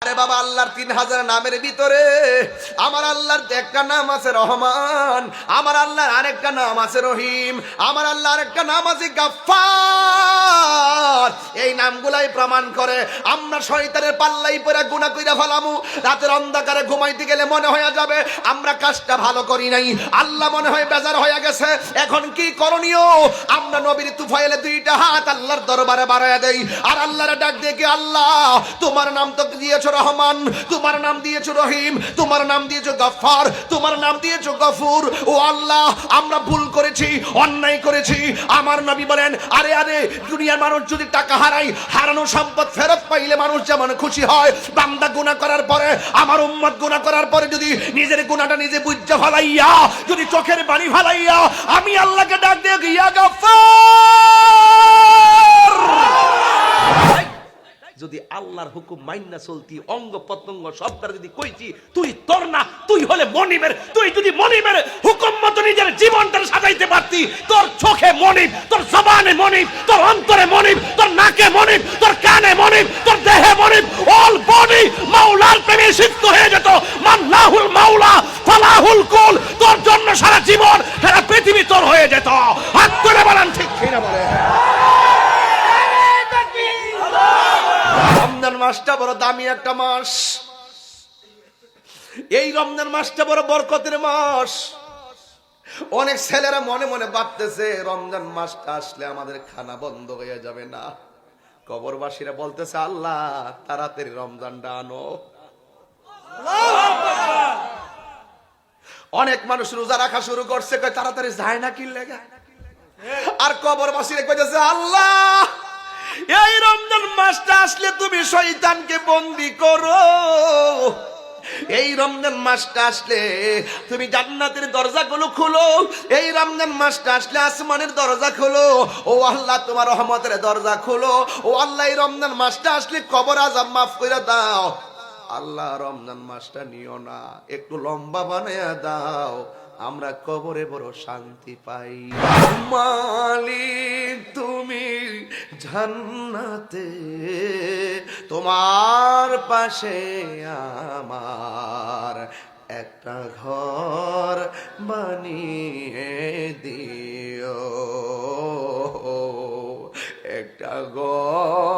আরে বাবা, আল্লাহর 3000 নামের ভিতরে আমার আল্লাহর একটা নাম আছে রহমান, আমার আল্লাহর আরেকটা নাম আছে রহিম, আমার আল্লাহর আরেকটা নাম আছে গাফফার। এই নামগুলাই প্রমাণ করে আমরা শয়তানের পাল্লাই পড়ে গুনাহ কইরা ফেলামু। রাতের অন্ধকারে ঘুমাইতে গেলে মনে হয়ে যাবে আমরা কাজটা ভালো করি নাই, আল্লাহ মনে হয় বেজার হয়ে গেছে। এখন কি করণীয়? আমরা নবীর তুফাইলে দুইটা হাত আল্লাহর দরবারে বাড়ায়া দেই আর আল্লাহর ডাক দেখে, আল্লাহ তোমার নাম তো দিয়েছো রহমান, তোমার নাম দিয়েছো রহিম, তোমার নাম দিয়েছো গফফার, তোমার নাম দিয়েছো গফুর। ও আল্লাহ, আমরা ভুল করেছি, অন্যায় করেছি। আমার নবী বলেন, আরে আরে দুনিয়ার মানুষ যদি টাকা হারায়, হারানো সম্পদ ফেরত পাইলে মানুষ যেমন খুশি হয়, বান্দা গুনাহ করার পরে, আমার উম্মত গুনাহ করার পরে যদি নিজের গুনাহটা নিজে বুঝা ফেলাইয়া, যদি চোখের পানি ফেলাইয়া আমি আল্লাহকে ডাক দিয়ে ইয়া গফফার, যদি আল্লাহর হুকুম মাইন্না চলতি, অঙ্গ প্রত্যঙ্গ সবটা যদি কইতি, তুই তোর না, তুই হলে মনিবের। তুই যদি মনিবের হুকুম মতো নিজের জীবনটা সাজাইতে পারতি, তোর চোখে মনিব, তোর জবানে মনিব, তোর অন্তরে মনিব, তোর নাকে মনিব, তোর কানে মনিব, তোর দেহে মনিব, অল বডি মাওলার প্রেমে সিক্ত হয়ে যেত। মাল্লাহুল মাওলা ফালাহুল কুল, তোর জন্য সারা জীবন সারা পৃথিবী তোর হয়ে যেত। হাত তুলে বলেন ঠিক কিনা বলে। রমজান মাসটা বড় দামি একটা মাস, এই রমজান মাসটা বড় বরকতের মাস। অনেক ছেলেরা মনে মনে ভাবতেছে রমজান মাসটা আসলে আমাদের খানা বন্ধ হয়ে যাবে না। কবরবাসীরা বলতেছে, আল্লাহ তাড়াতাড়ি রমজানটা আনো। অনেক মানুষ রোজা রাখা শুরু করছে, কয় তাড়াতাড়ি যায় না কি লেগে। আর কবরবাসীরা কইতেছে, আল্লাহ এই রমজান মাসটা আসলে তুমি শয়তানকে বন্দী করো, এই রমজান মাসটা আসলে তুমি জান্নাতের দরজাগুলো খুলো, এই রমজান মাসটা আসলে আসমানের দরজা খুলো। ও আল্লাহ তোমার রহমতের দরজা খুলো। ও আল্লাহ এই রমজান মাসটা আসলে কবর আযাব মাফ করে দাও। আল্লাহ রমজান মাসটা নিও না, একটু লম্বা বানায়া দাও, আমরা কবরে বড় শান্তি পাই। মালিক তুমি জান্নাতে, তোমার পাশে আমার একটা ঘর বানিয়ে